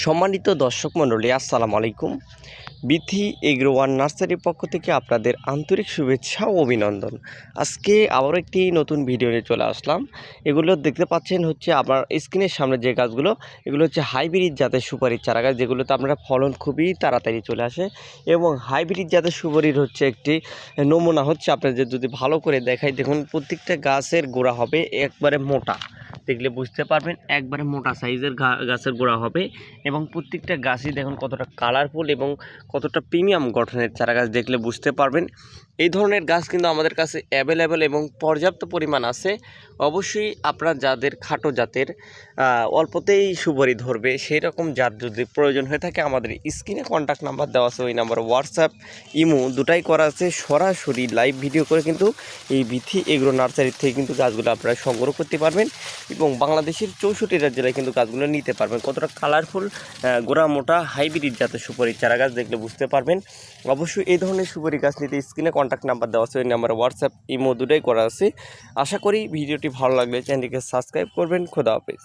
সম্মানিত দর্শক মণ্ডলী, আসসালামু আলাইকুম। বিথি এগ্রো ওয়ান নার্সারির পক্ষ থেকে আপনাদের আন্তরিক শুভেচ্ছা ও অভিনন্দন। আজকে আবারও একটি নতুন ভিডিও নিয়ে চলে আসলাম। এগুলো দেখতে পাচ্ছেন হচ্ছে আমার স্ক্রিনের সামনে যে গাছগুলো, এগুলো হচ্ছে হাইব্রিড জাতের সুপারির চারা গাছ, যেগুলোতে আপনারা ফলন খুবই তাড়াতাড়ি চলে আসে। এবং হাইব্রিড জাতের সুপারির হচ্ছে একটি নমুনা হচ্ছে, আপনাদের যদি ভালো করে দেখাই, দেখুন প্রত্যেকটা গাছের গোড়া হবে একবারে মোটা, দেখলে বুঝতে পারবেন একবারে মোটা সাইজের গাছের গোড়া হবে। এবং প্রত্যেকটা গাছই দেখুন কতটা কালারফুল এবং কতটা প্রিমিয়াম গঠনের চারা গাছ, দেখলে বুঝতে পারবেন। এই ধরনের গাছ কিন্তু আমাদের কাছে অ্যাভেলেবেল এবং পর্যাপ্ত পরিমাণ আছে। অবশ্যই আপনারা যাদের খাটো জাতের অল্পতেই সুপারি ধরবে সেই রকম জাত যদি প্রয়োজন হয়ে থাকে, আমাদের স্ক্রিনে কন্ট্যাক্ট নাম্বার দেওয়া আছে, ওই নাম্বার হোয়াটসঅ্যাপ ইমো দুটাই করা আছে। সরাসরি লাইভ ভিডিও করে কিন্তু এই বিথি এগ্রো নার্সারির থেকে কিন্তু গাছগুলো আপনারা সংগ্রহ করতে পারবেন এবং বাংলাদেশের 64টা জেলায় কিন্তু গাছগুলো নিতে পারবেন। কতটা কালারফুল গোড়া মোটা হাইব্রিড জাতের সুপারি চারা গাছ, দেখলে বুঝতে পারবেন। অবশ্যই এই ধরনের সুপারি গাছ নিতে স্ক্রিনে কন্ট্যাক্ট নাম্বার দেওয়া আছে, ওই নাম্বার হোয়াটসঅ্যাপ ইমো দুটাই করা আছে। আশা করি ভিডিওটি ভালো লাগলে চ্যানেলটিকে সাবস্ক্রাইব করবেন। খোদা হাফেজ।